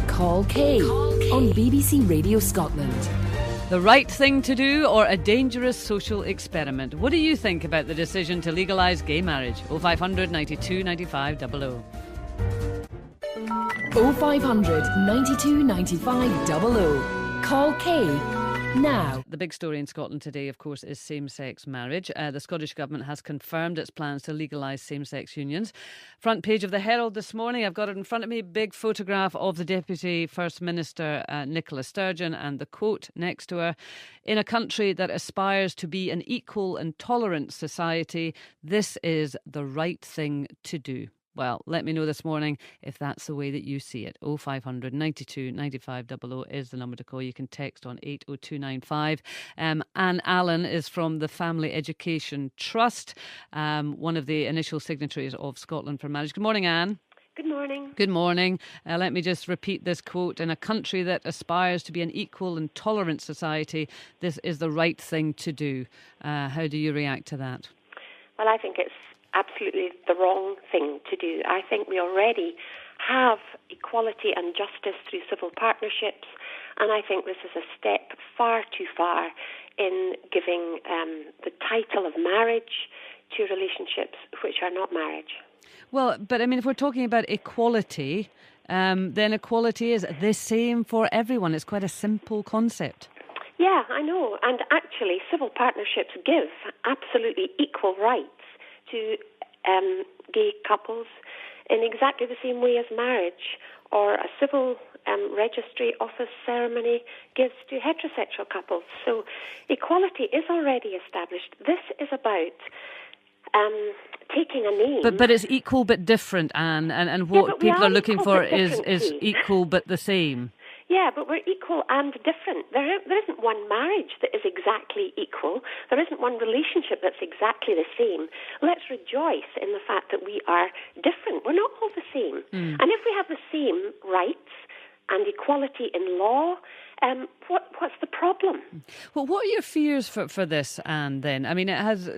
Call Kaye on BBC Radio Scotland. The right thing to do or a dangerous social experiment? What do you think about the decision to legalise gay marriage? 0500 92 95 00. 0500 92 95 00. Call Kaye now. The big story in Scotland today, of course, is same-sex marriage. The Scottish Government has confirmed its plans to legalise same-sex unions. Front page of the Herald this morning, I've got it in front of me, big photograph of the Deputy First Minister, Nicola Sturgeon, and the quote next to her: "In a country that aspires to be an equal and tolerant society, this is the right thing to do." Well, let me know this morning if that's the way that you see it. 0500 92 95 00 is the number to call. You can text on 80295. Anne Allen is from the Family Education Trust, one of the initial signatories of Scotland for Marriage. Good morning, Anne. Good morning. Good morning. Let me just repeat this quote. "In a country that aspires to be an equal and tolerant society, this is the right thing to do." How do you react to that? Well, I think it's absolutely the wrong thing to do. I think we already have equality and justice through civil partnerships, and I think this is a step far too far in giving the title of marriage to relationships which are not marriage. Well, but I mean, if we're talking about equality, then equality is the same for everyone. It's quite a simple concept. Yeah, I know. And actually, civil partnerships give absolutely equal rights to gay couples in exactly the same way as marriage or a civil registry office ceremony gives to heterosexual couples. So equality is already established. This is about taking a name. But it's equal but different, Anne, and what people are looking for is equal but the same. Yeah, but we're equal and different. There isn't one marriage that is exactly equal. There isn't one relationship that's exactly the same. Let's rejoice in the fact that we are different. We're not all the same. And if we have the same rights and equality in law, what's the problem? Well, what are your fears for this, Anne, then? I mean,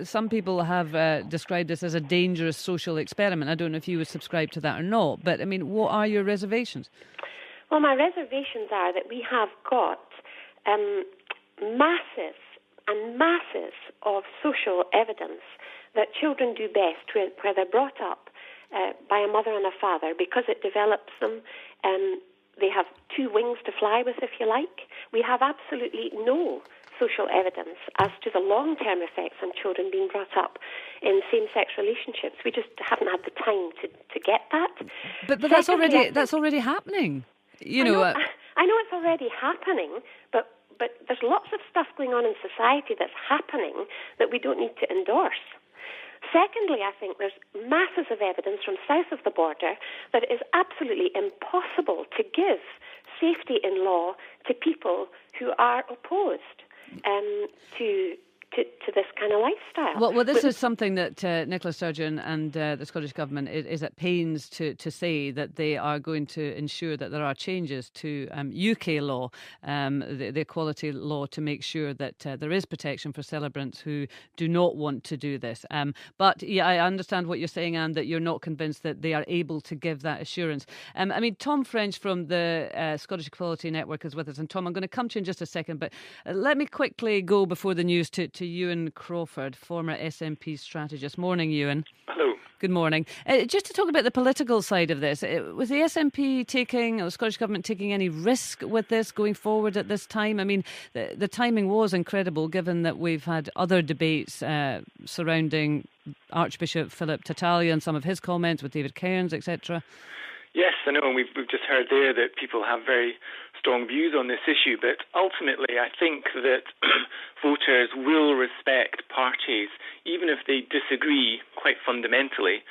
some people have described this as a dangerous social experiment. I don't know if you would subscribe to that or not, but I mean, what are your reservations? Well, my reservations are that we have got masses and masses of social evidence that children do best where they're brought up by a mother and a father because it develops them. They have two wings to fly with, if you like. We have absolutely no social evidence as to the long-term effects on children being brought up in same-sex relationships. We just haven't had the time to get that. But that's already happening. I know it's already happening, but there's lots of stuff going on in society that's happening that we don't need to endorse. Secondly, I think there's masses of evidence from south of the border that it is absolutely impossible to give safety in law to people who are opposed to this kind of lifestyle. Well, this is something that Nicola Sturgeon and the Scottish Government is at pains to say, that they are going to ensure that there are changes to UK law, the equality law, to make sure that there is protection for celebrants who do not want to do this. But yeah, I understand what you're saying, Anne, that you're not convinced that they are able to give that assurance. I mean, Tom French from the Scottish Equality Network is with us. And Tom, I'm going to come to you in just a second, but let me quickly go before the news to Ewan Crawford, former SNP strategist. Morning, Ewan. Hello. Good morning. Just to talk about the political side of this, was the SNP or the Scottish Government taking any risk with this going forward at this time? I mean, the timing was incredible, given that we've had other debates surrounding Archbishop Philip Tattaglia and some of his comments with David Cairns, etc. Yes, I know, and we've just heard there that people have very strong views on this issue, but ultimately I think that voters will respect parties, even if they disagree quite fundamentally.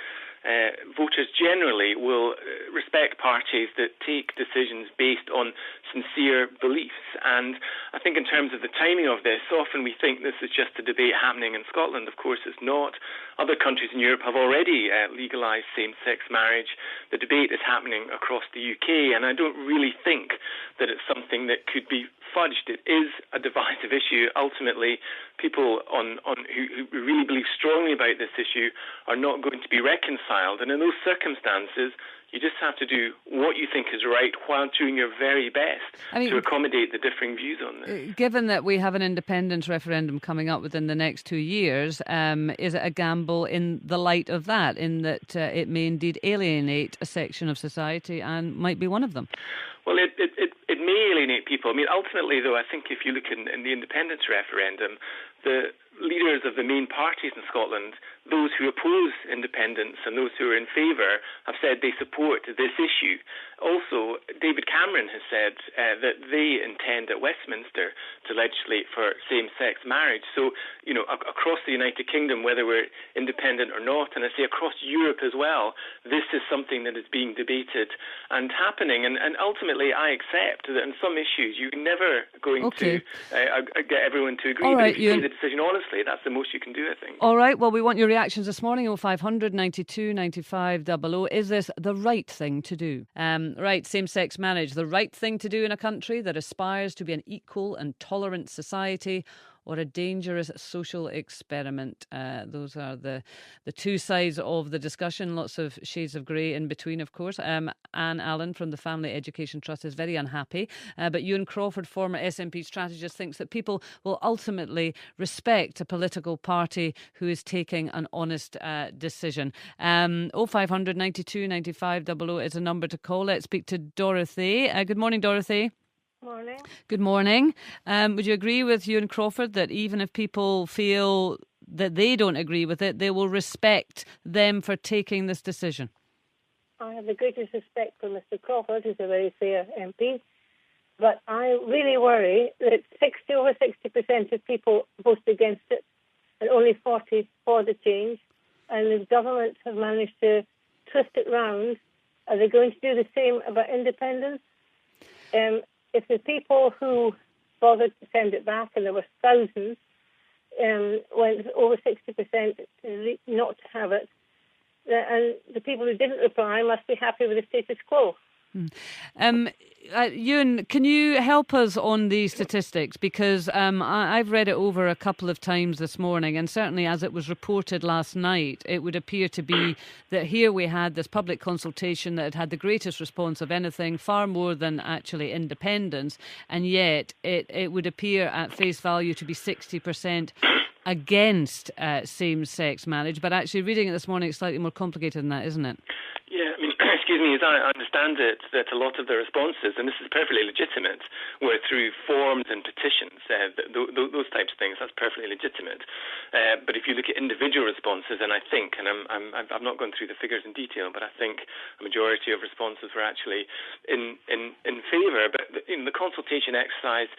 Voters generally will respect parties that take decisions based on sincere beliefs. And I think in terms of the timing of this, often we think this is just a debate happening in Scotland. Of course it's not. Other countries in Europe have already legalised same-sex marriage. The debate is happening across the UK, and I don't really think that it's something that could be fudged. It is a divisive issue. Ultimately, people who really believe strongly about this issue are not going to be reconciled. And in those circumstances, you just have to do what you think is right while doing your very best to accommodate the differing views on this. Given that we have an independence referendum coming up within the next 2 years, is it a gamble in the light of that, in that it may indeed alienate a section of society and might be one of them? Well, it may alienate people. I mean, ultimately, though, I think if you look in the independence referendum, the leaders of the main parties in Scotland, those who oppose independence and those who are in favour, have said they support this issue. Also, David Cameron has said that they intend at Westminster to legislate for same-sex marriage. So, across the United Kingdom, whether we're independent or not, and I say across Europe as well, this is something that is being debated and happening. And ultimately, I accept that in some issues you're never going to get everyone to agree. All right, but if you take the decision honestly, that's the most you can do, I think. All right, well, we want your reactions this morning, 0500 92 95 00. Is this the right thing to do? Right, same-sex marriage, the right thing to do in a country that aspires to be an equal and tolerant society, or a dangerous social experiment? Those are the two sides of the discussion. Lots of shades of grey in between, of course. Anne Allen from the Family Education Trust is very unhappy. But Ewan Crawford, former SNP strategist, thinks that people will ultimately respect a political party who is taking an honest decision. 0500 92 95 00 is a number to call. Let's speak to Dorothy. Good morning, Dorothy. Morning. Good morning. Would you agree with Ewan Crawford that even if people feel that they don't agree with it, they will respect them for taking this decision? I have the greatest respect for Mr. Crawford, who's a very fair MP, but I really worry that over 60% of people voted against it and only 40% for the change, and the government have managed to twist it round. Are they going to do the same about independence? If the people who bothered to send it back, and there were thousands, went over 60% not to have it, and the people who didn't reply must be happy with the status quo. Ewan, can you help us on these statistics? Because I've read it over a couple of times this morning, and certainly as it was reported last night, it would appear to be that here we had this public consultation that had the greatest response of anything, far more than actually independence, and yet it would appear at face value to be 60% against same-sex marriage. But actually reading it this morning, it's slightly more complicated than that, isn't it? Yeah, I mean, excuse me, as I understand it, that a lot of the responses, and this is perfectly legitimate, were through forms and petitions, those types of things. That's perfectly legitimate. But if you look at individual responses, and I think, and I've not gone through the figures in detail, but I think a majority of responses were actually in favour. But the consultation exercise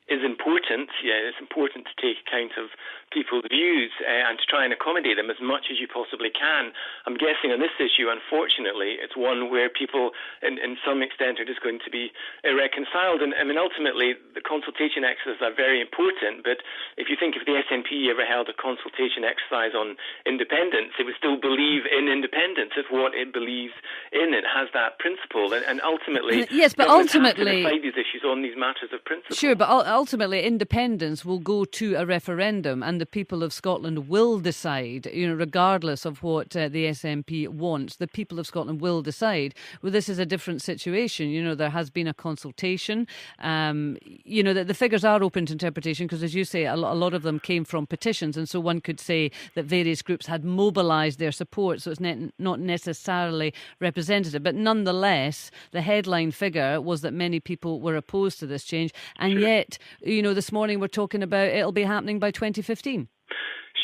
is important. Yeah, it's important to take account of people's views and to try and accommodate them as much as you possibly can. I'm guessing on this issue, unfortunately, it's one where people, in some extent, are just going to be irreconciled. And I mean, ultimately, the consultation exercises are very important. But if you think if the SNP ever held a consultation exercise on independence, it would still believe in independence if what it believes in it has that principle. And ultimately, yes, but ultimately, have to decide these issues on these matters of principle. Sure, but ultimately, independence will go to a referendum, and the people of Scotland will decide. Regardless of what the SNP wants, the people of Scotland will decide. Well, this is a different situation. There has been a consultation. The figures are open to interpretation because, as you say, a lot of them came from petitions, and so one could say that various groups had mobilised their support. So it's not necessarily representative, but nonetheless, the headline figure was that many people were opposed to this change, and yet, this morning we're talking about it'll be happening by 2015.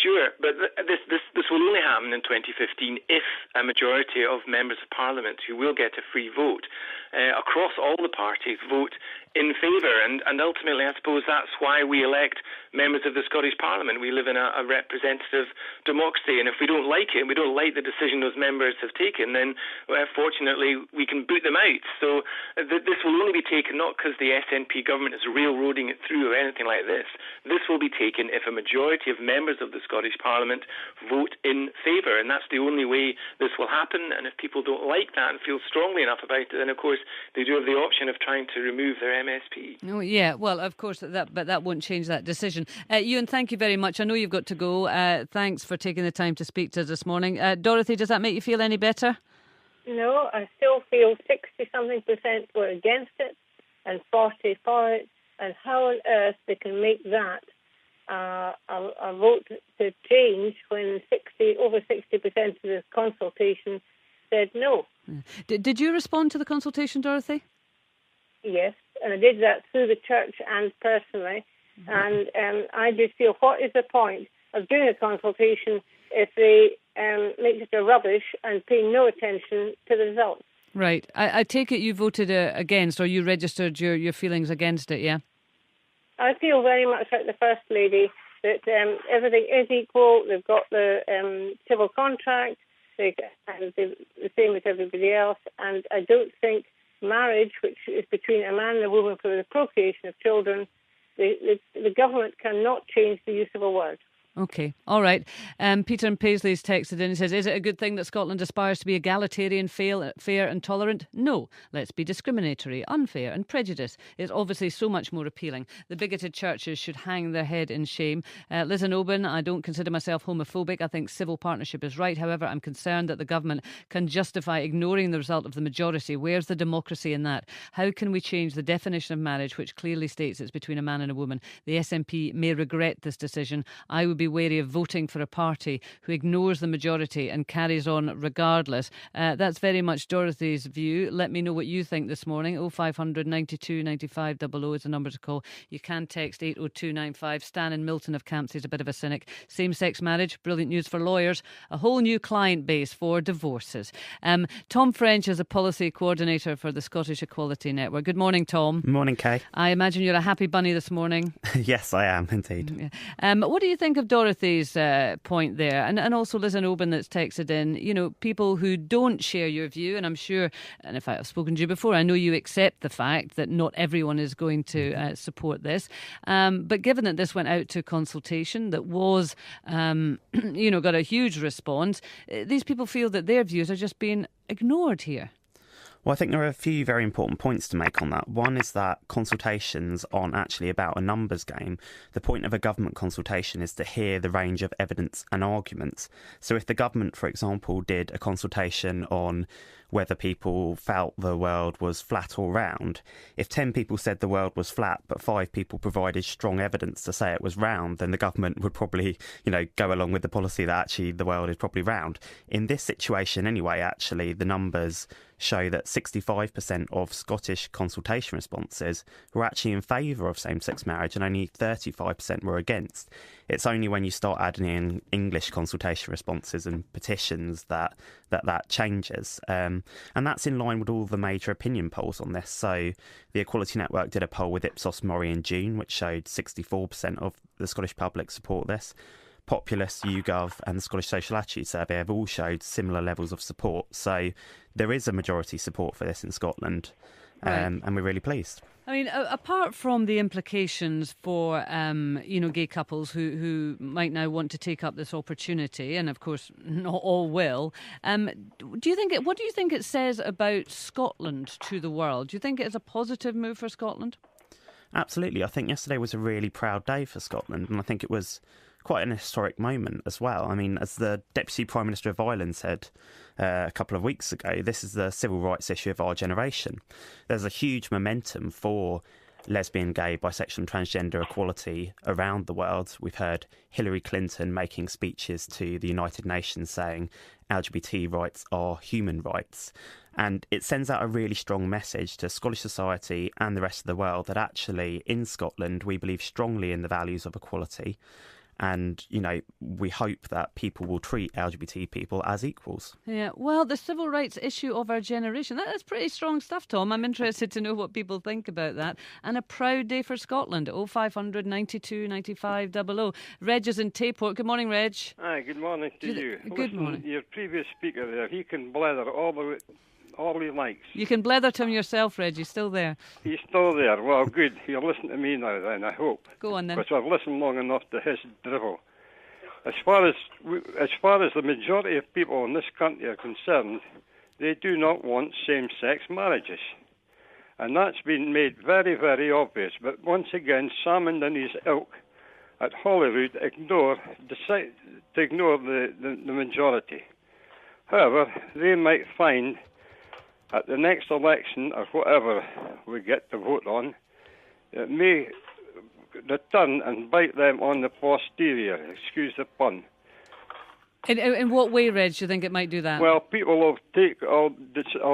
Sure, but this will only happen in 2015 if a majority of members of Parliament who will get a free vote across all the parties vote in favour. And ultimately, I suppose that's why we elect members of the Scottish Parliament. We live in a representative democracy, and if we don't like it, we don't like the decision those members have taken, then fortunately we can boot them out. So this will only be taken not because the SNP government is railroading it through or anything like this. This will be taken if a majority of members of the Scottish Parliament vote in favour. favour, and that's the only way this will happen. And if people don't like that and feel strongly enough about it, then of course they do have the option of trying to remove their MSP. Oh, yeah, well, of course, but that won't change that decision. Ewan, thank you very much. I know you've got to go. Thanks for taking the time to speak to us this morning. Dorothy, does that make you feel any better? No, I still feel 60-something% were against it and 40 for it. And how on earth they can make that a vote to change when over 60% of the consultation said no. Did you respond to the consultation, Dorothy? Yes, and I did that through the church and personally. And I just feel, what is the point of doing a consultation if they make it a rubbish and pay no attention to the results? Right. I take it you voted against, or you registered your feelings against it, yeah? I feel very much like the First Lady, that everything is equal. They've got the civil contract, and the same with everybody else. And I don't think marriage, which is between a man and a woman for the procreation of children, the government cannot change the use of a word. OK, all right. Peter and Paisley's texted in and says, is it a good thing that Scotland aspires to be egalitarian, fair and tolerant? No. Let's be discriminatory, unfair and prejudiced. It's obviously so much more appealing. The bigoted churches should hang their head in shame. Liz and Oban, I don't consider myself homophobic. I think civil partnership is right. However, I'm concerned that the government can justify ignoring the result of the majority. Where's the democracy in that? How can we change the definition of marriage, which clearly states it's between a man and a woman? The SNP may regret this decision. I would be wary of voting for a party who ignores the majority and carries on regardless. That's very much Dorothy's view. Let me know what you think this morning. 0500 92 95 00 is the number to call. You can text 80295. Stan in Milton of Campsie is a bit of a cynic. Same-sex marriage, brilliant news for lawyers. A whole new client base for divorces. Tom French is a policy coordinator for the Scottish Equality Network. Good morning, Tom. Morning, Kaye. I imagine you're a happy bunny this morning. Yes, I am indeed. What do you think of Dorothy's point there, and also Liz and Oban that's texted in, you know, people who don't share your view, and I'm sure, and in fact I've spoken to you before, I know you accept the fact that not everyone is going to support this, but given that this went out to consultation that was, got a huge response, these people feel that their views are just being ignored here. Well, I think there are a few very important points to make on that. One is that consultations aren't actually about a numbers game. The point of a government consultation is to hear the range of evidence and arguments. So if the government, for example, did a consultation on whether people felt the world was flat or round, if 10 people said the world was flat but 5 people provided strong evidence to say it was round, then the government would probably, go along with the policy that actually the world is probably round. In this situation anyway, actually, the numbers show that 65% of Scottish consultation responses were actually in favour of same-sex marriage and only 35% were against. It's only when you start adding in English consultation responses and petitions that changes. And that's in line with all the major opinion polls on this. So the Equality Network did a poll with Ipsos Mori in June, which showed 64% of the Scottish public support this. Populous, YouGov and the Scottish Social Attitude Survey have all showed similar levels of support. So there is a majority support for this in Scotland, right. And we're really pleased. I mean, apart from the implications for, gay couples who might now want to take up this opportunity, and of course not all will, what do you think it says about Scotland to the world? Do you think it is a positive move for Scotland? Absolutely. I think yesterday was a really proud day for Scotland, and I think it was quite an historic moment as well. I mean, as the Deputy Prime Minister of Ireland said a couple of weeks ago, this is the civil rights issue of our generation. There's a huge momentum for lesbian, gay, bisexual and transgender equality around the world. We've heard Hillary Clinton making speeches to the United Nations saying LGBT rights are human rights. And it sends out a really strong message to Scottish society and the rest of the world that actually in Scotland we believe strongly in the values of equality. And, we hope that people will treat LGBT people as equals. Yeah, well, the civil rights issue of our generation, that's pretty strong stuff, Tom. I'm interested to know what people think about that. And a proud day for Scotland. 0500 92 95 00. Reg is in Tayport. Good morning, Reg. Hi, good morning to you. Good morning. Your previous speaker there, he can blather all he likes. You can blether to him yourself, Reg. He's still there. He's still there. Well, good. He'll listen to me now then, I hope. Go on then. Because I've listened long enough to his drivel. As far as the majority of people in this country are concerned, they do not want same-sex marriages. And that's been made very, very obvious. But once again, Salmond and his ilk at Holyrood decide to ignore the majority. However, they might find at the next election, or whatever we get to vote on, it may return and bite them on the posterior, excuse the pun. In what way, Reg, do you think it might do that? Well, people will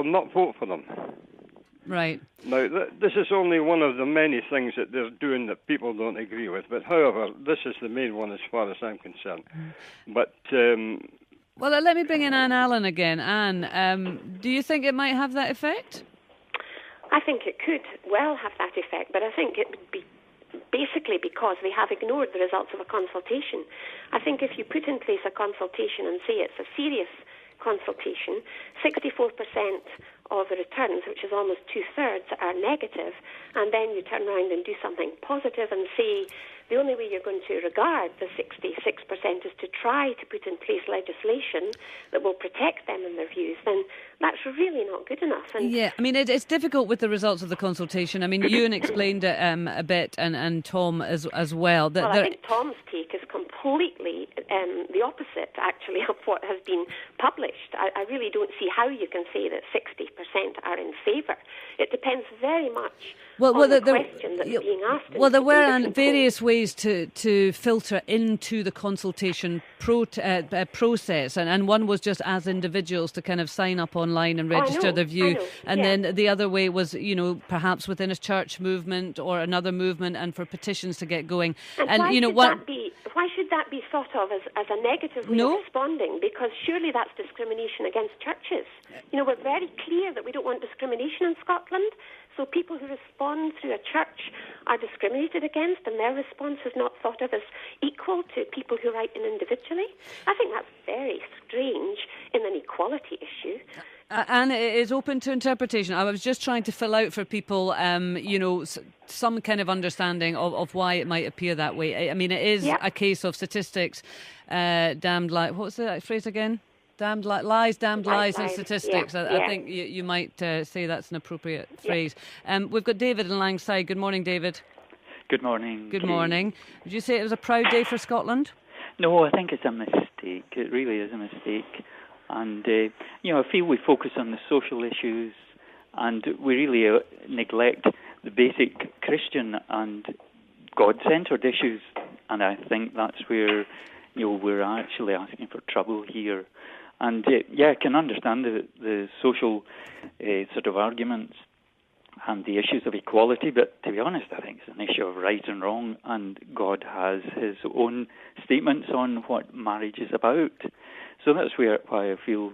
not vote for them. Right. Now, this is only one of the many things that they're doing that people don't agree with. But, however, this is the main one as far as I'm concerned. But... well, let me bring in Anne Allen again. Anne, do you think it might have that effect? I think it could well have that effect, but I think it would be basically because they have ignored the results of a consultation. I think if you put in place a consultation and say it's a serious consultation, 64% of the returns, which is almost two-thirds, are negative, and then you turn around and do something positive and say the only way you're going to regard the 66% is to try to put in place legislation that will protect them and their views, then that's really not good enough. And yeah, I mean, it's difficult with the results of the consultation. I mean, Ewan explained it a bit, and Tom as well. Well, I think Tom's take is completely the opposite, actually, of what has been published. I really don't see how you can say that 60% are in favour. It depends very much on the question that's being asked. Well, there were various ways to filter into the consultation process, and one was just as individuals to kind of sign up online and register their view, and then the other way was, perhaps within a church movement or another movement, and for petitions to get going. And why should that be thought of as a negative way of responding? Because surely that's discrimination against churches. We're very clear that we don't want discrimination in Scotland. So people who respond through a church are discriminated against, and their response is not thought of as equal to people who write in individually. I think that's very strange in an equality issue. And it is open to interpretation. I was just trying to fill out for people, some kind of understanding of why it might appear that way. I mean, it is a case of statistics, damned lie. What was that phrase again? Damned lies, and statistics. Yeah, I think you might say that's an appropriate phrase. We've got David in Langside. Good morning, David. Good morning. Good morning. Would you say it was a proud day for Scotland? No, I think it's a mistake. It really is a mistake. And, I feel we focus on the social issues and we really neglect the basic Christian and God-centred issues. And I think that's where, we're actually asking for trouble here. And, I can understand the social sort of arguments and the issues of equality, but to be honest, I think it's an issue of right and wrong, and God has his own statements on what marriage is about. So that's why I feel,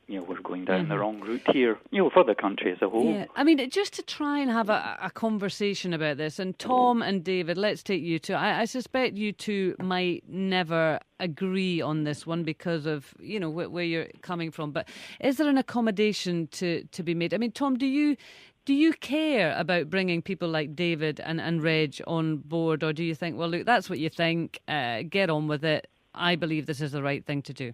we're going down the wrong route here, for the country as a whole. Yeah, I mean, just to try and have a conversation about this, and Tom and David, let's take you two. I suspect you two might never agree on this one because of, where you're coming from. But is there an accommodation to be made? I mean, Tom, do you care about bringing people like David and Reg on board, or do you think, well, look, that's what you think, get on with it, I believe this is the right thing to do?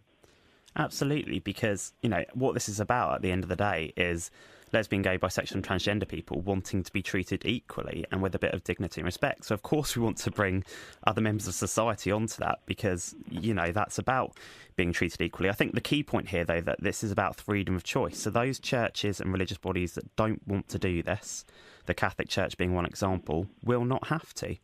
Absolutely, because, what this is about at the end of the day is lesbian, gay, bisexual and transgender people wanting to be treated equally and with a bit of dignity and respect. So, of course, we want to bring other members of society onto that because, that's about being treated equally. I think the key point here, though, that this is about freedom of choice. So those churches and religious bodies that don't want to do this, the Catholic Church being one example, will not have to.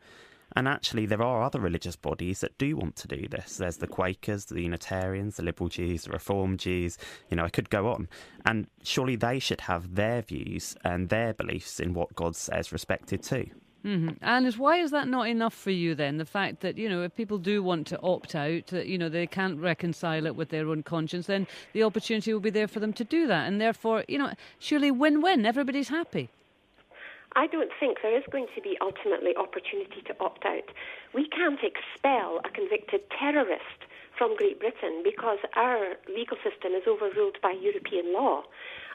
And actually, there are other religious bodies that do want to do this. There's the Quakers, the Unitarians, the Liberal Jews, the Reformed Jews. I could go on. And surely they should have their views and their beliefs in what God says respected too. Mm-hmm. And why is that not enough for you then? The fact that, if people do want to opt out, that, they can't reconcile it with their own conscience, then the opportunity will be there for them to do that. And therefore, surely win-win, everybody's happy. I don't think there is going to be ultimately opportunity to opt out. We can't expel a convicted terrorist from Great Britain because our legal system is overruled by European law.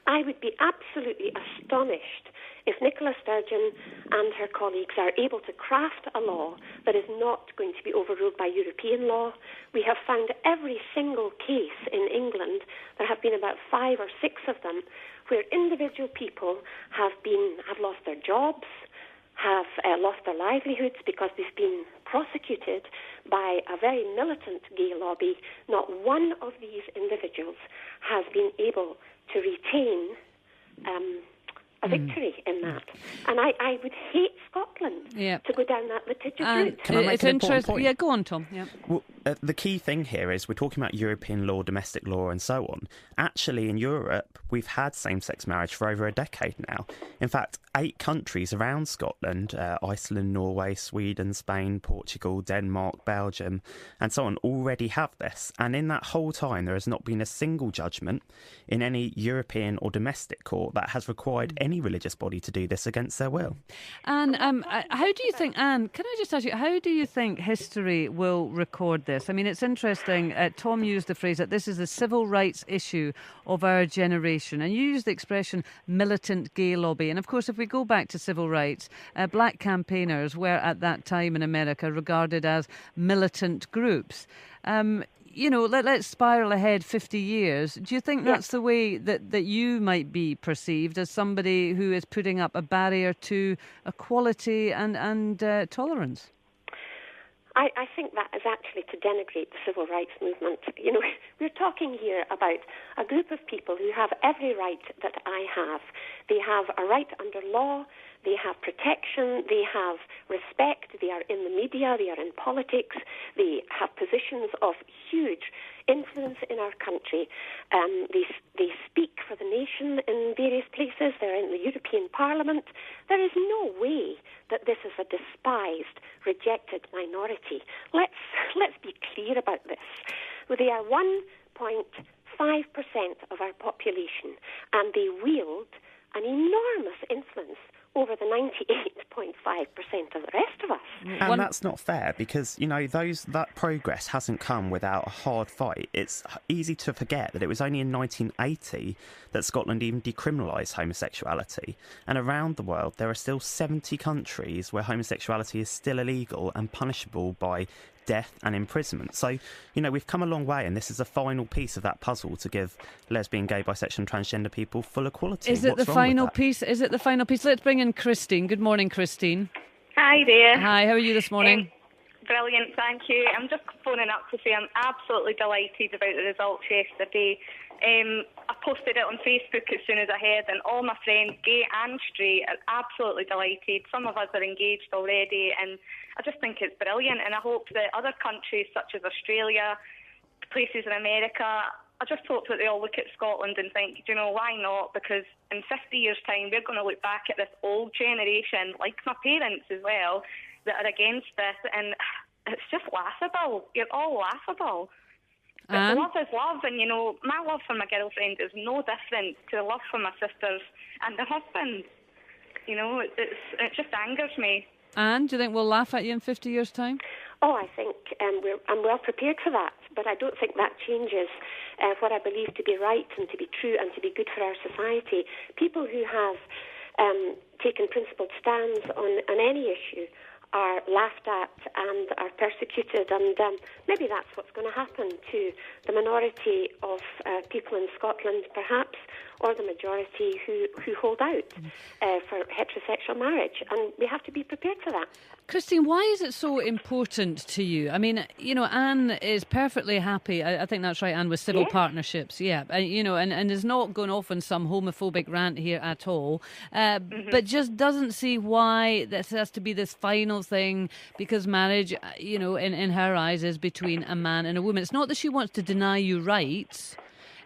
I would be absolutely astonished if Nicola Sturgeon and her colleagues are able to craft a law that is not going to be overruled by European law. We have found every single case in England, there have been about 5 or 6 of them, where individual people have lost their jobs, have lost their livelihoods because they've been prosecuted by a very militant gay lobby. Not one of these individuals has been able to retain a victory in that. And I would hate Scotland to go down that litigious route. Can I make an important point? Yeah, go on, Tom. Yeah. Well, the key thing here is we're talking about European law, domestic law and so on. Actually, in Europe, we've had same-sex marriage for over a decade now. In fact, 8 countries around Scotland, Iceland, Norway, Sweden, Spain, Portugal, Denmark, Belgium and so on, already have this. And in that whole time, there has not been a single judgment in any European or domestic court that has required any religious body to do this against their will. And how do you think, Anne, can I just ask you, how do you think history will record this? I mean, it's interesting. Tom used the phrase that this is a civil rights issue of our generation. And you used the expression militant gay lobby. And of course, if we go back to civil rights, black campaigners were at that time in America regarded as militant groups. Let's spiral ahead 50 years. Do you think that's the way that you might be perceived as somebody who is putting up a barrier to equality and tolerance? I think that is actually to denigrate the civil rights movement. You know, we're talking here about a group of people who have every right that I have. They have a right under law, they have protection, they have respect, they are in the media, they are in politics, they have positions of huge influence in our country. They speak for the nation in various places. They're in the European Parliament. There is no way that this is a despised, rejected minority. Let's be clear about this. They are 1.5% of our population, and they wield an enormous influence over the 98.5% of the rest of us. And that's not fair because, that progress hasn't come without a hard fight. It's easy to forget that it was only in 1980 that Scotland even decriminalised homosexuality. And around the world, there are still 70 countries where homosexuality is still illegal and punishable by death and imprisonment. So, we've come a long way, and this is a final piece of that puzzle to give lesbian, gay, bisexual and transgender people full equality. Is it the final piece? Is it the final piece? Let's bring in Christine. Good morning, Christine. Hi there. Hi, how are you this morning? Brilliant, thank you. I'm just phoning up to say I'm absolutely delighted about the results yesterday. I posted it on Facebook as soon as I heard, and all my friends, gay and straight, are absolutely delighted. Some of us are engaged already, and I just think it's brilliant. And I hope that other countries such as Australia, places in America, I just hope that they all look at Scotland and think, why not? Because in 50 years' time, we're going to look back at this old generation, like my parents as well, that are against this, and it's just laughable. You're all laughable. But love is love, and my love for my girlfriend is no different to the love for my sisters and their husband. It just angers me. Anne, do you think we'll laugh at you in 50 years' time? Oh, I think I'm well prepared for that, but I don't think that changes what I believe to be right and to be true and to be good for our society. People who have taken principled stands on any issue are laughed at and are persecuted, and maybe that's what's going to happen to the minority of people in Scotland, perhaps, or the majority who hold out for heterosexual marriage, and we have to be prepared for that. Christine, why is it so important to you? I mean, Anne is perfectly happy, I think that's right, Anne, with civil partnerships, and is not going off on some homophobic rant here at all, but just doesn't see why this has to be this final thing, because marriage, in her eyes, is between a man and a woman. It's not that she wants to deny you rights.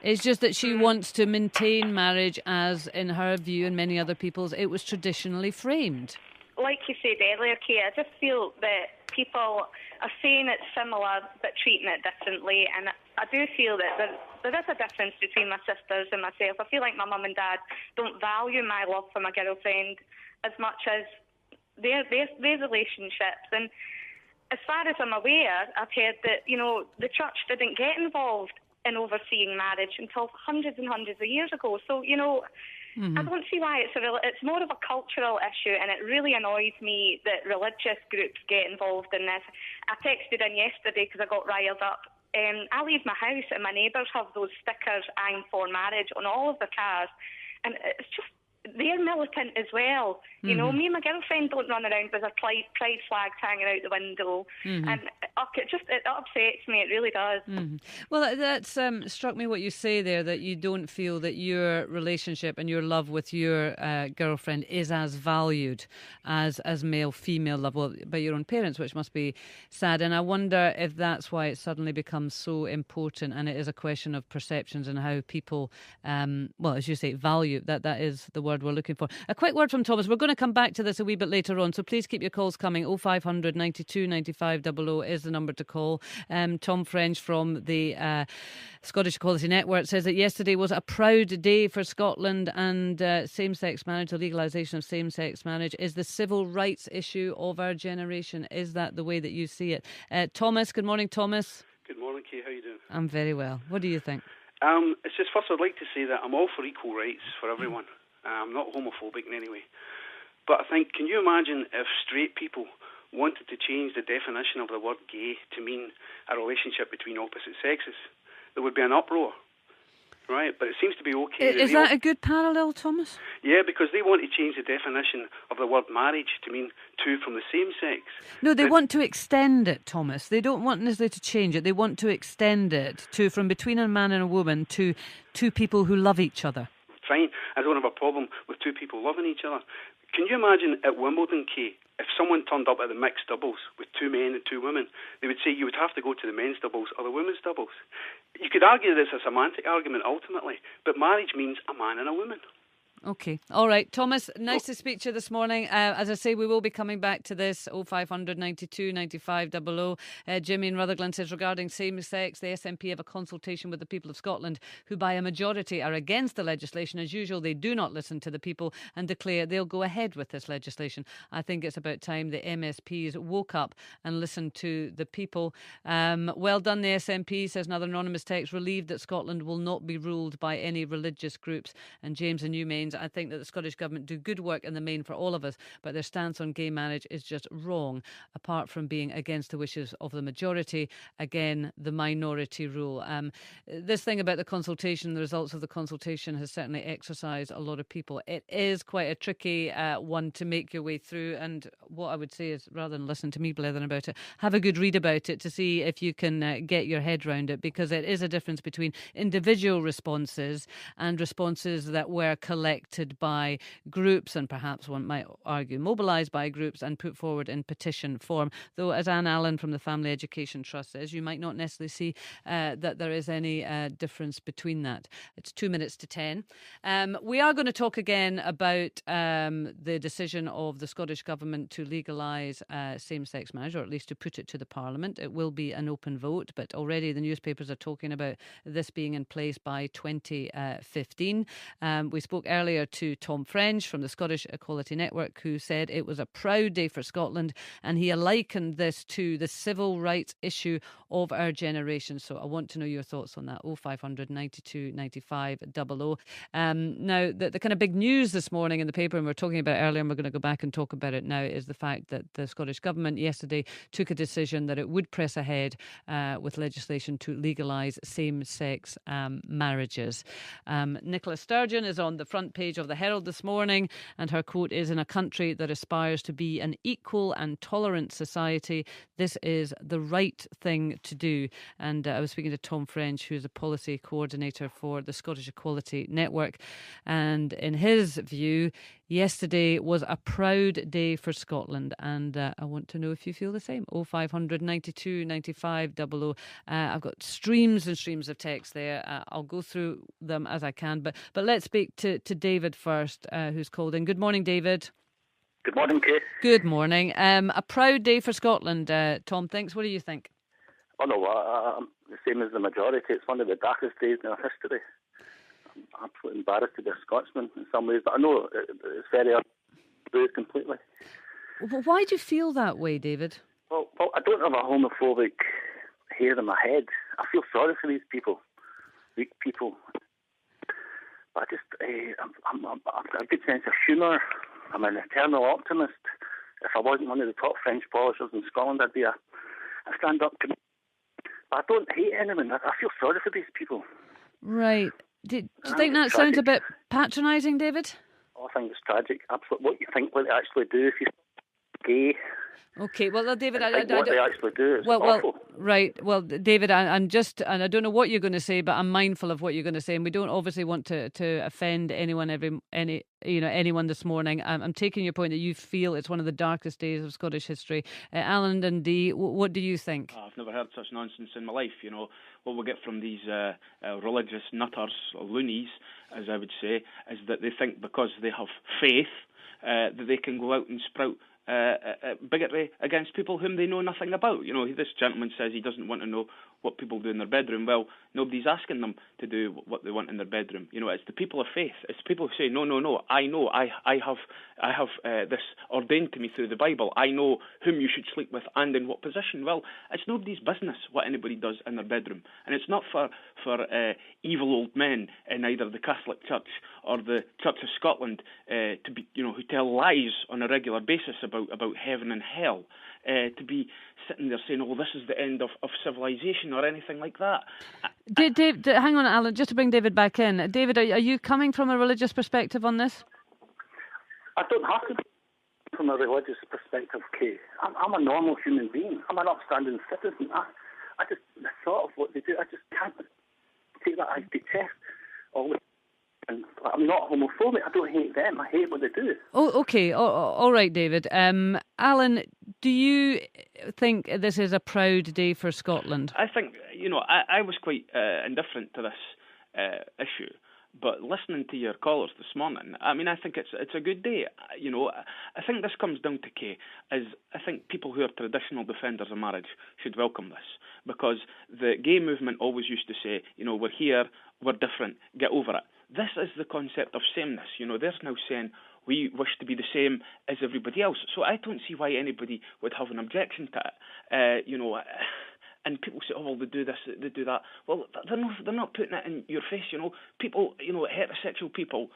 It's just that she wants to maintain marriage as, in her view and many other people's, it was traditionally framed. Like you said earlier, Kaye, I just feel that people are saying it's similar but treating it differently, and I do feel that there is a difference between my sisters and myself. I feel like my mum and dad don't value my love for my girlfriend as much as their relationships, and as far as I'm aware, I've heard that, the church didn't get involved in overseeing marriage until hundreds and hundreds of years ago. So, I don't see why it's more of a cultural issue, and it really annoys me that religious groups get involved in this. I texted in yesterday because I got riled up. I leave my house and my neighbours have those stickers, I'm for marriage, on all of the cars, and it's just, they're militant as well. Me and my girlfriend don't run around with our pride flags hanging out the window. And it upsets me, it really does. Well, that's struck me what you say there, that you don't feel that your relationship and your love with your girlfriend is as valued as male-female love by your own parents, which must be sad. And I wonder if that's why it suddenly becomes so important, and it is a question of perceptions and how people, as you say, value. That is the word we're looking for. A quick word from Thomas. We're going to come back to this a wee bit later on, so please keep your calls coming. 0500 92 95 00 is the number to call. Tom French from the Scottish Equality Network says that yesterday was a proud day for Scotland and same-sex marriage, the legalisation of same-sex marriage is the civil rights issue of our generation. Is that the way that you see it? Thomas, good morning, Thomas. Good morning, Kaye. How are you doing? I'm very well. What do you think? It's just first I'd like to say that I'm all for equal rights for everyone. I'm not homophobic in any way. But I think, can you imagine if straight people wanted to change the definition of the word gay to mean a relationship between opposite sexes? There would be an uproar, right? But it seems to be okay. Is that a good parallel, Thomas? Yeah, because they want to change the definition of the word marriage to mean two from the same sex. No, they want to extend it, Thomas. They don't want necessarily to change it. They want to extend it to from between a man and a woman to two people who love each other. Fine. I don't have a problem with two people loving each other. Can you imagine at Wimbledon, Kaye, if someone turned up at the mixed doubles with two men and two women, they would say you would have to go to the men's doubles or the women's doubles. You could argue this as a semantic argument ultimately, but marriage means a man and a woman. Okay. All right. Thomas, nice to speak to you this morning. As I say, we will be coming back to this. 0500 92 95 00. Jimmy in Rutherglen says, regarding same-sex, the SNP have a consultation with the people of Scotland who by a majority are against the legislation. As usual, they do not listen to the people and declare they'll go ahead with this legislation. I think it's about time the MSPs woke up and listened to the people. Well done, the SNP, says another anonymous text, relieved that Scotland will not be ruled by any religious groups. And James in Newmains, I think that the Scottish Government do good work in the main for all of us, but their stance on gay marriage is just wrong, apart from being against the wishes of the majority. Again, the minority rule. This thing about the consultation, the results of the consultation has certainly exercised a lot of people. It is quite a tricky one to make your way through, and what I would say is, rather than listen to me blethering about it, have a good read about it to see if you can get your head round it, because it is a difference between individual responses and responses that were collected by groups, and perhaps one might argue mobilised by groups and put forward in petition form. Though, as Anne Allen from the Family Education Trust says, you might not necessarily see that there is any difference between that. It's 2 minutes to 10. We are going to talk again about the decision of the Scottish Government to legalise same-sex marriage, or at least to put it to the Parliament. It will be an open vote, but already the newspapers are talking about this being in place by 2015. We spoke earlier to Tom French from the Scottish Equality Network, who said it was a proud day for Scotland, and he likened this to the civil rights issue of our generation. So I want to know your thoughts on that. 0500 92 95 00. Now, the kind of big news this morning in the paper, and we were talking about it earlier, and we're going to go back and talk about it now, is the fact that the Scottish Government yesterday took a decision that it would press ahead with legislation to legalise same-sex marriages. Nicola Sturgeon is on the front page of the Herald this morning, and her quote is, "In a country that aspires to be an equal and tolerant society, this is the right thing to do." And I was speaking to Tom French, who's a policy coordinator for the Scottish Equality Network, and in his view, yesterday was a proud day for Scotland, and I want to know if you feel the same. 0500 92 95 00. I've got streams and streams of text there. I'll go through them as I can, but let's speak to David first, who's called in. Good morning, David. Good morning, Kaye. Good morning. A proud day for Scotland, Tom thinks. What do you think? Oh no, I'm the same as the majority. It's one of the darkest days in our history. I'm absolutely embarrassed to be a Scotsman in some ways, but I know it's very untrue completely. Why do you feel that way, David? Well, I don't have a homophobic hair in my head. I feel sorry for these people, weak people. But I just, I've got a good sense of humour. I'm an eternal optimist. If I wasn't one of the top French polishers in Scotland, I'd be a stand-up comedian. But I don't hate anyone. I feel sorry for these people. Right. Do you think that sounds a bit patronising, David? I think it's tragic. Absolutely. What you think what they actually do if you're gay. Okay, well, David, what they actually do is awful. Right. Well, David, I don't know what you're going to say, but I'm mindful of what you're going to say, and we don't obviously want to offend anyone this morning. I'm taking your point that you feel it's one of the darkest days of Scottish history. Alan and Dee, what do you think? I've never heard such nonsense in my life. What we get from these religious nutters or loonies, as I would say, is that they think because they have faith that they can go out and sprout bigotry against people whom they know nothing about. This gentleman says he doesn't want to know what people do in their bedroom. Well, nobody's asking them to do what they want in their bedroom. It's the people of faith. It's the people who say, no, I know, I have this ordained to me through the Bible. I know whom you should sleep with and in what position. Well, it's nobody's business what anybody does in their bedroom, and it's not for evil old men in either the Catholic Church or the Church of Scotland to be, who tell lies on a regular basis about heaven and hell, to be sitting there saying, this is the end of civilization or anything like that. Hang on, Alan, just to bring David back in. David, are you coming from a religious perspective on this? I don't have to be from a religious perspective, Kaye. I'm a normal human being. I'm an upstanding citizen. I just, the thought of what they do, I just can't take that out of the chest. And I'm not homophobic. I don't hate them. I hate what they do. Oh, okay. All right, David. Alan, do you think this is a proud day for Scotland? I think, I was quite indifferent to this issue. But listening to your callers this morning, I think it's a good day. I think this comes down to, Kaye, is I think people who are traditional defenders of marriage should welcome this, because the gay movement always used to say, we're here, we're different, get over it. This is the concept of sameness. They're now saying we wish to be the same as everybody else. So I don't see why anybody would have an objection to it. And people say, they do this, they do that. Well, they're not putting it in your face, People, heterosexual people,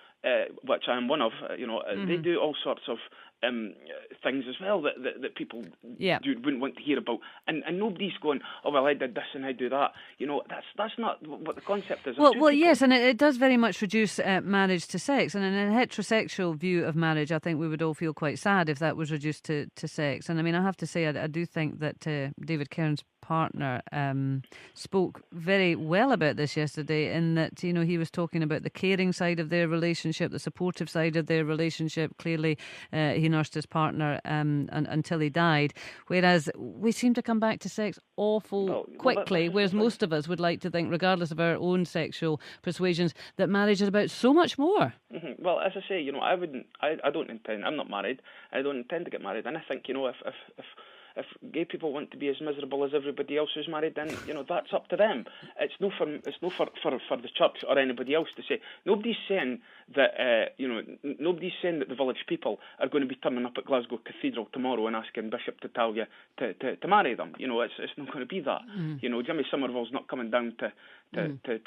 which I am one of, they do all sorts of things as well that people wouldn't want to hear about. And nobody's going, I did this and I do that. That's not what the concept is. Well, yes, and it does very much reduce marriage to sex. And in a heterosexual view of marriage, I think we would all feel quite sad if that was reduced to sex. And I have to say, I do think that David Cairns' partner spoke very well about this yesterday, in that he was talking about the caring side of their relationship, the supportive side of their relationship. Clearly he nursed his partner until he died, whereas we seem to come back to sex quickly, whereas most of us would like to think, regardless of our own sexual persuasions, that marriage is about so much more. Mm-hmm. Well, as I say, I don't intend, I'm not married, I don't intend to get married, and I think, if gay people want to be as miserable as everybody else who's married, then that's up to them. It's no for the church or anybody else to say. Nobody's saying that nobody's saying that the village people are going to be turning up at Glasgow Cathedral tomorrow and asking Bishop to tell you to marry them. It's not going to be that. Jimmy Somerville's not coming down to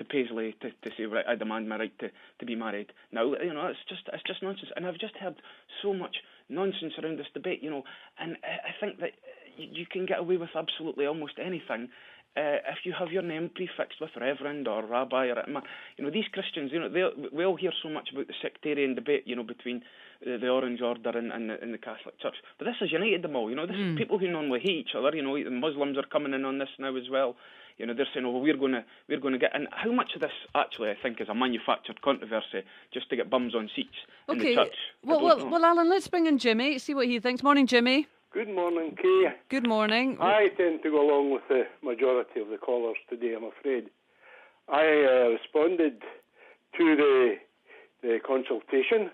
Paisley to say, right, I demand my right to be married. Now, it's just nonsense. And I've just heard so much nonsense around this debate, and I think that you can get away with absolutely almost anything if you have your name prefixed with Reverend or Rabbi or these Christians, we all hear so much about the sectarian debate, between the Orange Order and the Catholic Church, but this has united them all. This is people who normally hate each other. The Muslims are coming in on this now as well. They're saying, we're going to get, and how much of this actually I think is a manufactured controversy just to get bums on seats in the church. Well, Alan, let's bring in Jimmy, see what he thinks. Morning, Jimmy. Good morning, Kaye. Good morning. I tend to go along with the majority of the callers today, I'm afraid. I responded to the consultation.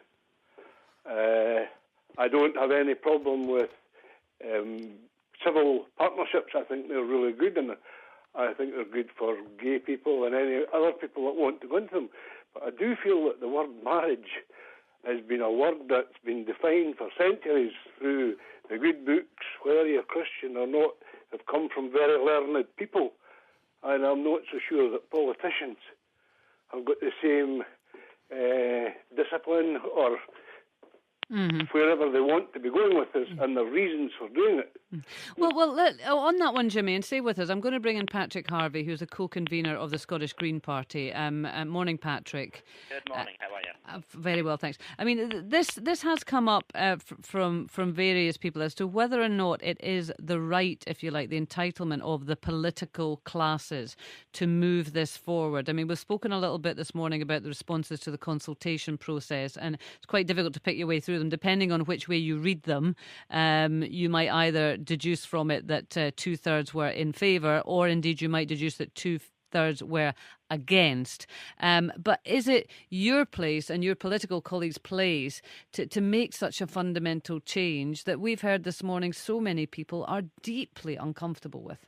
I don't have any problem with civil partnerships. I think they're really good, and I think they're good for gay people and any other people that want to go into them. But I do feel that the word marriage has been a word that's been defined for centuries through the good books, whether you're Christian or not, have come from very learned people. And I'm not so sure that politicians have got the same discipline or wherever they want to be going with this and the reasons for doing it. Well, on that one, Jimmy, and stay with us, I'm going to bring in Patrick Harvey, who's a co-convener of the Scottish Green Party. Morning, Patrick. Good morning. How are you? Very well, thanks. I mean, this has come up from various people as to whether or not it is the right, if you like, the entitlement of the political classes to move this forward. I mean, we've spoken a little bit this morning about the responses to the consultation process, and it's quite difficult to pick your way through them. Depending on which way you read them, you might either deduce from it that 2/3 were in favour, or indeed you might deduce that 2/3 were against. But is it your place and your political colleagues' place to make such a fundamental change that we've heard this morning so many people are deeply uncomfortable with?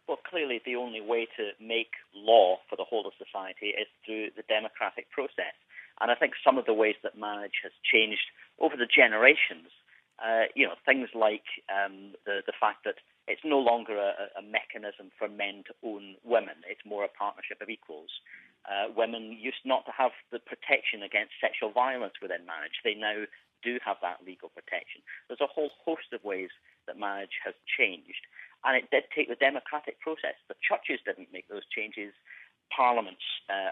Well, clearly the only way to make law for the whole of society is through the democratic process. And I think some of the ways that marriage has changed over the generations, things like the fact that it's no longer a mechanism for men to own women. It's more a partnership of equals. Women used not to have the protection against sexual violence within marriage. They now do have that legal protection. There's a whole host of ways that marriage has changed. And it did take the democratic process. The churches didn't make those changes. Parliaments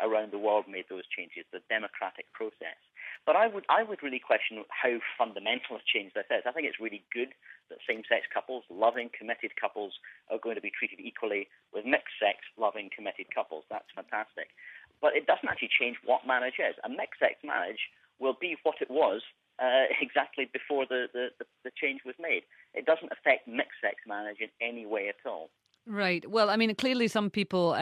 around the world made those changes, the democratic process. But I would really question how fundamental a change this is. I think it's really good that same-sex couples, loving, committed couples, are going to be treated equally with mixed-sex, loving, committed couples. That's fantastic. But it doesn't actually change what marriage is. A mixed-sex marriage will be what it was exactly before the change was made. It doesn't affect mixed-sex marriage in any way at all. Right. Well, I mean, clearly some people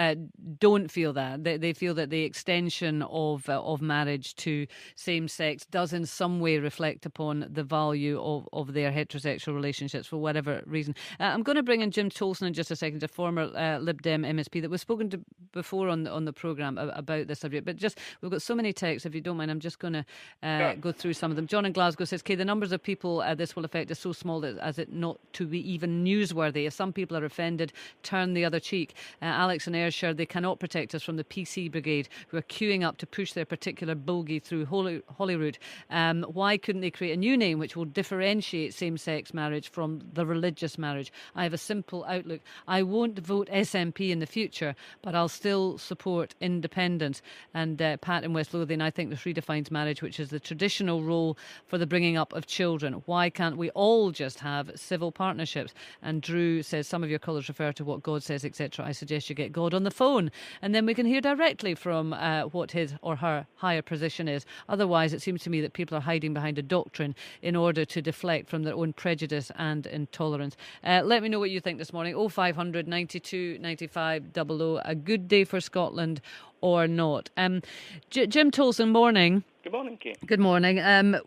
don't feel that. They feel that the extension of marriage to same-sex does in some way reflect upon the value of their heterosexual relationships for whatever reason. I'm going to bring in Jim Tolson in just a second, a former Lib Dem MSP that we've spoken to before on the programme about this subject. But just, we've got so many texts, if you don't mind, I'm just going to go through some of them. John in Glasgow says, Kaye, the numbers of people this will affect is so small as it not to be even newsworthy. If some people are offended, turn the other cheek. Alex and Ayrshire, they cannot protect us from the PC brigade who are queuing up to push their particular bogey through Holyrood. Why couldn't they create a new name which will differentiate same-sex marriage from the religious marriage? I have a simple outlook. I won't vote SNP in the future, but I'll still support independence. And Pat in West Lothian, I think this redefines marriage, which is the traditional role for the bringing up of children. Why can't we all just have civil partnerships? And Drew says, some of your colours refer to what God says, etc. I suggest you get God on the phone, and then we can hear directly from what his or her higher position is. Otherwise, it seems to me that people are hiding behind a doctrine in order to deflect from their own prejudice and intolerance. Let me know what you think this morning. 0500 92 95 00. A good day for Scotland or not? Jim Tolson, morning. Good morning, Kaye. Good morning.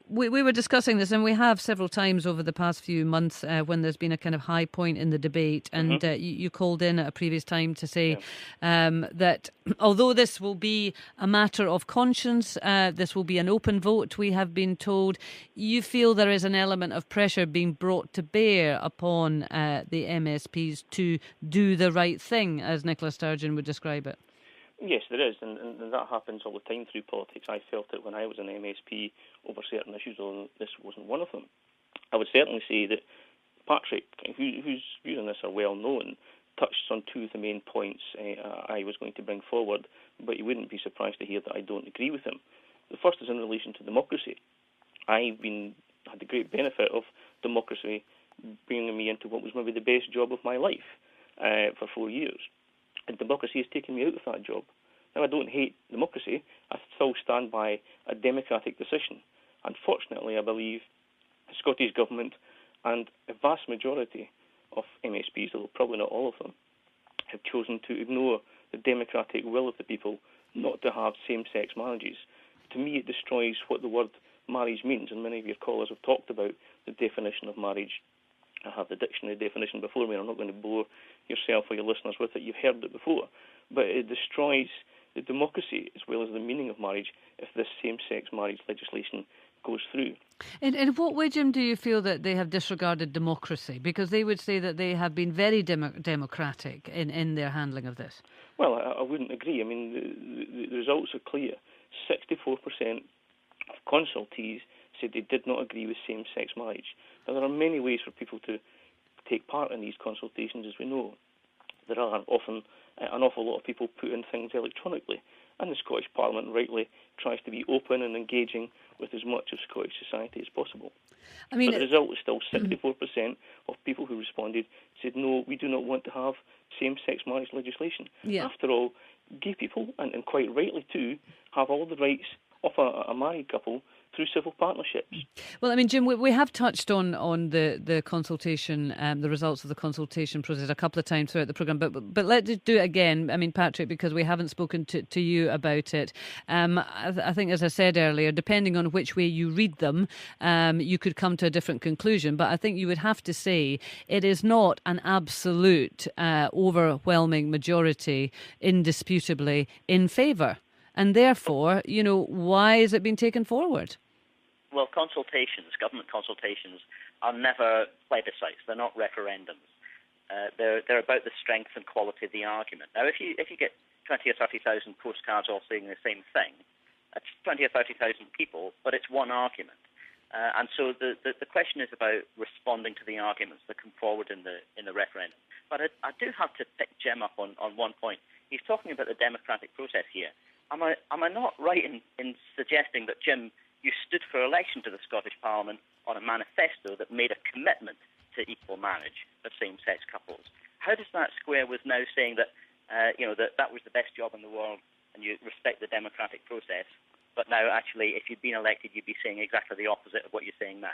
We were discussing this, and we have several times over the past few months when there's been a kind of high point in the debate, and you called in at a previous time to say that although this will be a matter of conscience, this will be an open vote, we have been told, you feel there is an element of pressure being brought to bear upon the MSPs to do the right thing, as Nicola Sturgeon would describe it. Yes, there is, and that happens all the time through politics. I felt it when I was an MSP over certain issues, although this wasn't one of them. I would certainly say that Patrick, whose views on this are well known, touched on two of the main points I was going to bring forward, but you wouldn't be surprised to hear that I don't agree with him. The first is in relation to democracy. I've had the great benefit of democracy bringing me into what was maybe the best job of my life for 4 years. And democracy has taken me out of that job. Now, I don't hate democracy. I still stand by a democratic decision. Unfortunately, I believe the Scottish Government and a vast majority of MSPs, although probably not all of them, have chosen to ignore the democratic will of the people not to have same-sex marriages. To me, it destroys what the word marriage means, and many of your callers have talked about the definition of marriage. I have the dictionary definition before me. I'm not going to bore yourself or your listeners with it. You've heard it before. But it destroys the democracy as well as the meaning of marriage if this same-sex marriage legislation goes through. In what way, Jim, do you feel that they have disregarded democracy? Because they would say that they have been very democratic in their handling of this. Well, I wouldn't agree. I mean, the results are clear. 64% of consultees said they did not agree with same-sex marriage. Now, there are many ways for people to take part in these consultations, as we know. There are often an awful lot of people put in things electronically, and the Scottish Parliament rightly tries to be open and engaging with as much of Scottish society as possible. I mean, but the result is still 64% of people who responded said, no, we do not want to have same-sex marriage legislation. Yeah. After all, gay people, and quite rightly too, have all the rights of a married couple through civil partnerships. Well, I mean, Jim, we have touched on the consultation, the results of the consultation process a couple of times throughout the programme, but let's do it again. I mean, Patrick, because we haven't spoken to you about it. I think, as I said earlier, depending on which way you read them, you could come to a different conclusion. But I think you would have to say it is not an absolute, overwhelming majority, indisputably, in favour. And therefore, why is it being taken forward? Well, government consultations, are never plebiscites. They're not referendums. They're about the strength and quality of the argument. Now, if you get 20 or 30,000 postcards all saying the same thing, that's 20 or 30,000 people, but it's one argument. And so the question is about responding to the arguments that come forward in the referendum. But I do have to pick Jim up on one point. He's talking about the democratic process here. Am I not right in suggesting that, Jim, you stood for election to the Scottish Parliament on a manifesto that made a commitment to equal marriage of same-sex couples? How does that square with now saying that that was the best job in the world and you respect the democratic process, but now actually if you'd been elected you'd be saying exactly the opposite of what you're saying now?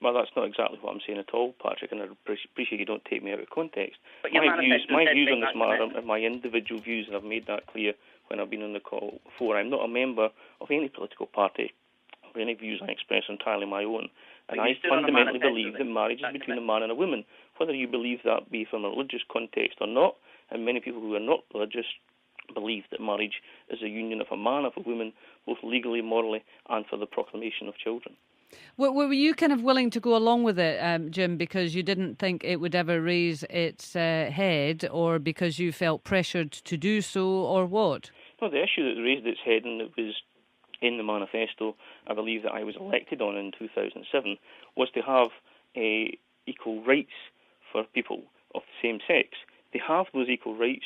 Well, that's not exactly what I'm saying at all, Patrick, and I appreciate you don't take me out of context. But my views on this matter commitment. are my individual views, and I've made that clear when I've been on the call before. I'm not a member of any political party, or any views I express entirely my own. And I fundamentally believe that marriage is between a man and a woman, whether you believe that be from a religious context or not. And many people who are not religious believe that marriage is a union of a man, of a woman, both legally, morally, and for the proclamation of children. Were you kind of willing to go along with it, Jim, because you didn't think it would ever raise its head, or because you felt pressured to do so, or what? No, the issue that raised its head, and it was in the manifesto, I believe, that I was elected on in 2007, was to have equal rights for people of the same sex. They have those equal rights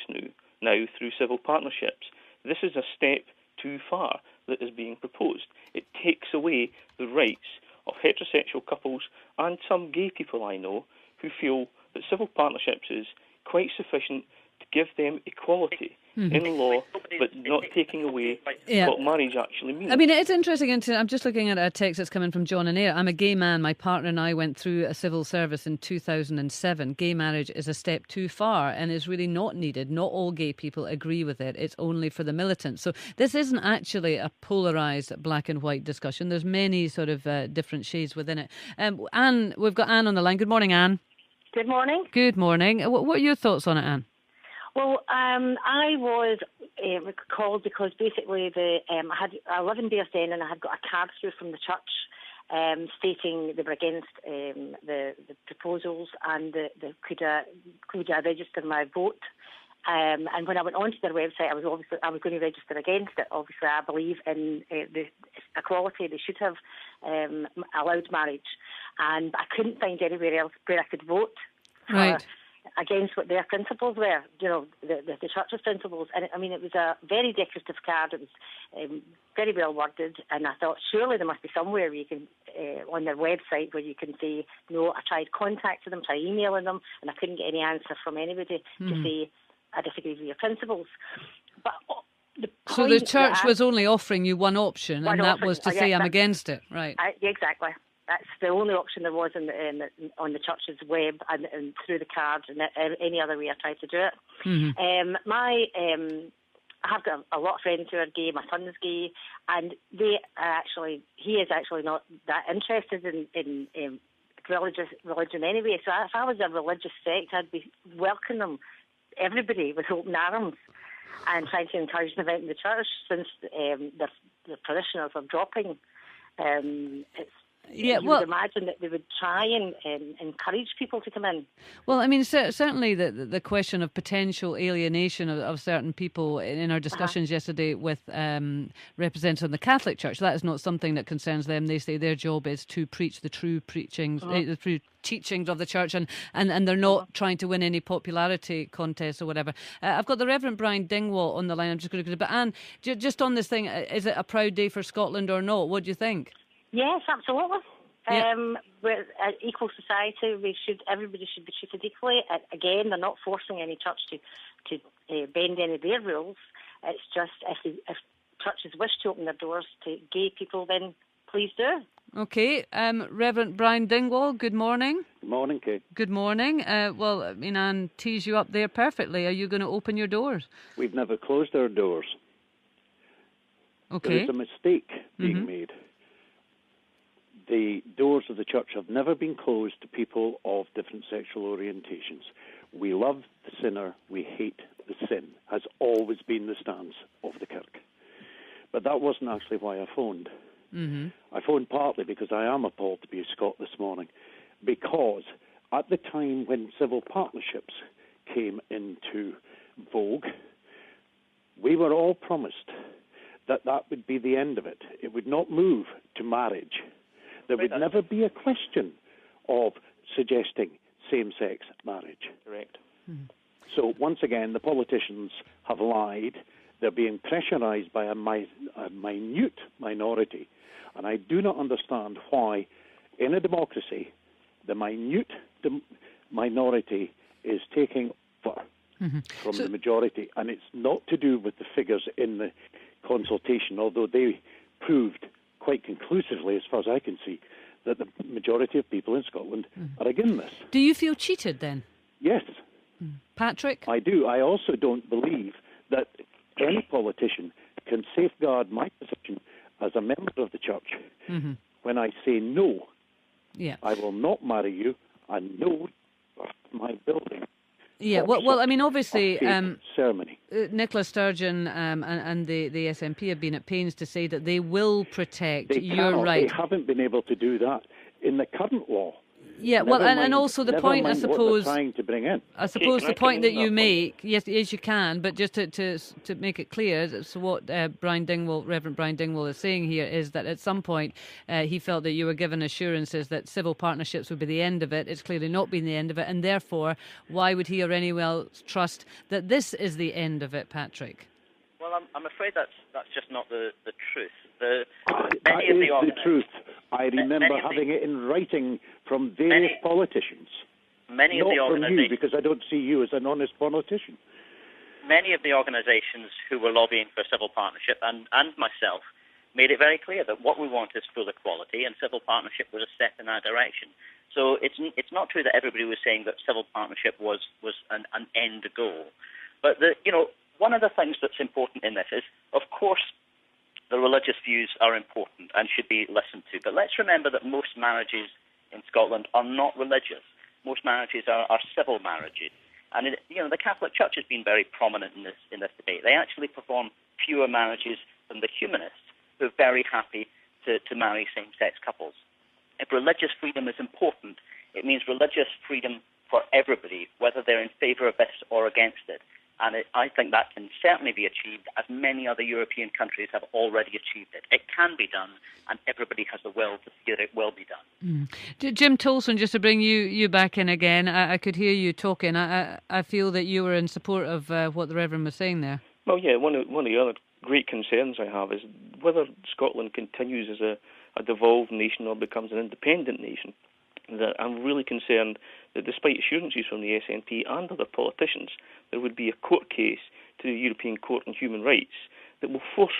now through civil partnerships. This is a step too far that is being proposed. It takes away the rights of heterosexual couples and some gay people I know who feel that civil partnerships is quite sufficient to give them equality in law, but not taking away what marriage actually means. I mean, it's interesting. I'm just looking at a text that's coming from John and Ayr. I'm a gay man. My partner and I went through a civil service in 2007. Gay marriage is a step too far and is really not needed. Not all gay people agree with it. It's only for the militants. So this isn't actually a polarised black and white discussion. There's many sort of different shades within it. Anne, we've got Anne on the line. Good morning, Anne. Good morning. Good morning. What are your thoughts on it, Anne? Well, I was called because basically I live in Bearsden and I had got a card through from the church stating they were against the proposals and could I register my vote. And when I went onto their website, I was going to register against it. Obviously, I believe in the equality. They should have allowed marriage, and I couldn't find anywhere else where I could vote. Right. Against what their principles were, the church's principles. And I mean, it was a very decorative card. It was very well worded, and I thought surely there must be somewhere where you can, on their website, where you can say, no, I tried contacting them, tried emailing them, and I couldn't get any answer from anybody to say, I disagree with your principles. But so the church was only offering you one option, and that was to say I'm against it, right? Exactly. That's the only option there was on the church's web and through the cards, and any other way I tried to do it. I have got a lot of friends who are gay. My son's gay, and he is actually not that interested in religion anyway. So if I was a religious sect, I'd be welcoming them, everybody, with open arms. and trying to encourage them out in the church since the parishioners are dropping. You would imagine that they would try and encourage people to come in. Well, I mean, certainly the question of potential alienation of certain people in our discussions yesterday with representatives of the Catholic Church, that is not something that concerns them. They say their job is to preach the true preachings, the true teachings of the church, and they're not trying to win any popularity contests or whatever. I've got the Reverend Brian Dingwall on the line. I'm just going to... But Anne, just on this thing, is it a proud day for Scotland or not? What do you think? Yes, absolutely. Yeah. We're an equal society. Everybody should be treated equally. Again, they're not forcing any church to bend any of their rules. It's just if churches wish to open their doors to gay people, then please do. Okay, Reverend Brian Dingwall, good morning. Good morning, Kate. Good morning. Well, I mean, Anne tees you up there perfectly. Are you going to open your doors? We've never closed our doors. Okay. There is a mistake being made. The doors of the church have never been closed to people of different sexual orientations. We love the sinner, we hate the sin, has always been the stance of the Kirk. But that wasn't actually why I phoned. I phoned partly because I am appalled to be a Scot this morning, because at the time when civil partnerships came into vogue, we were all promised that that would be the end of it. It would not move to marriage. There would never be a question of suggesting same-sex marriage. Correct. So once again, the politicians have lied. They're being pressurised by a minute minority. And I do not understand why, in a democracy, the minute minority is taking over from the majority. And it's not to do with the figures in the consultation, although they proved quite conclusively, as far as I can see, that the majority of people in Scotland are against this. Do you feel cheated then? Yes. Patrick? I do. I also don't believe that any politician can safeguard my position as a member of the church when I say no. Yeah. I will not marry you, and no, my building. Yeah, well, I mean, obviously, ceremony. Nicola Sturgeon and the SNP have been at pains to say that they will protect your right. They haven't been able to do that in the current law. Yeah, well, and also the point, I suppose, what they're trying to bring in. I suppose the point that you make, yes, you can, but just to make it clear, so what Reverend Brian Dingwall is saying here is that at some point he felt that you were given assurances that civil partnerships would be the end of it. It's clearly not been the end of it, and therefore, why would he or anyone else trust that this is the end of it, Patrick? Well, I'm afraid that's just not the truth. That is the truth. I remember having it in writing from various politicians. Many of the not from organisations, you, because I don't see you as an honest politician. Many of the organisations who were lobbying for civil partnership and myself made it very clear that what we want is full equality, and civil partnership was a step in that direction. So it's not true that everybody was saying that civil partnership was an end goal. But one of the things that's important in this is, of course, the religious views are important and should be listened to. But let's remember that most marriages in Scotland are not religious. Most marriages are civil marriages. And the Catholic Church has been very prominent in this debate. They actually perform fewer marriages than the humanists, who are very happy to marry same-sex couples. If religious freedom is important, it means religious freedom for everybody, whether they're in favour of this or against it. And I think that can certainly be achieved, as many other European countries have already achieved it. It can be done, and everybody has the will to see that it will be done. Jim Tolson, just to bring you back in again, I could hear you talking. I feel that you were in support of what the Reverend was saying there. Well, yeah, one of the other great concerns I have is whether Scotland continues as a devolved nation or becomes an independent nation. That I'm really concerned that despite assurances from the SNP and other politicians, there would be a court case to the European Court on Human Rights that will force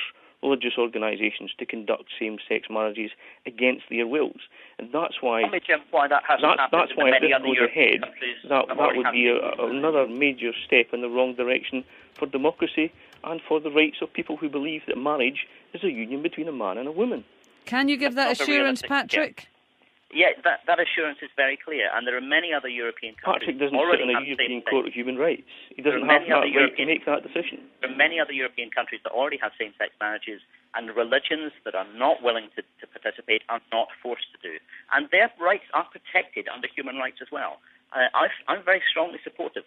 religious organisations to conduct same-sex marriages against their wills. And that's why... Tell me, Jim, why that hasn't happened. That's why if this goes ahead, that would be another major step in the wrong direction for democracy and for the rights of people who believe that marriage is a union between a man and a woman. Can you give that assurance, Patrick? Yeah, that assurance is very clear, and there are many other European countries. Patrick doesn't sit in a European Court of Human Rights. He doesn't have that right to make that decision. There are many other European countries that already have same-sex marriages, and religions that are not willing to participate are not forced to do. And their rights are protected under human rights as well. I'm very strongly supportive.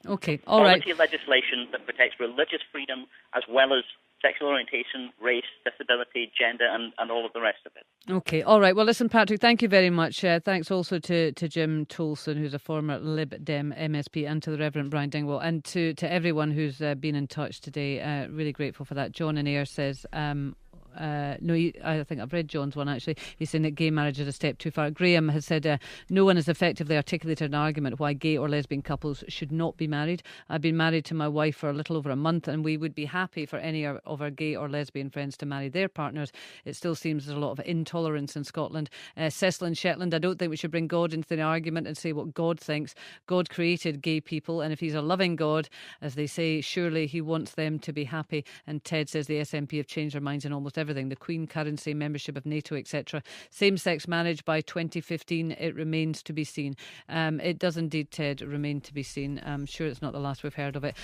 Okay, all right. Quality legislation that protects religious freedom as well as sexual orientation, race, disability, gender, and all of the rest of it. Okay, all right. Well, listen, Patrick, thank you very much. Thanks also to Jim Tolson, who's a former Lib Dem MSP, and to the Reverend Brian Dingwall, and to everyone who's been in touch today. Really grateful for that. John in Ayr says... I think I've read John's one actually. He's saying that gay marriage is a step too far. Graham has said no one has effectively articulated an argument why gay or lesbian couples should not be married. I've been married to my wife for a little over a month, and we would be happy for any of our gay or lesbian friends to marry their partners. It still seems there's a lot of intolerance in Scotland. Cecil in Shetland, I don't think we should bring God into the argument and say what God thinks. God created gay people, and if he's a loving God, as they say, surely he wants them to be happy. And Ted says the SNP have changed their minds in almost everything. The Queen currency, membership of NATO, etc. Same-sex marriage by 2015, it remains to be seen. It does indeed, Ted, remain to be seen. I'm sure it's not the last we've heard of it.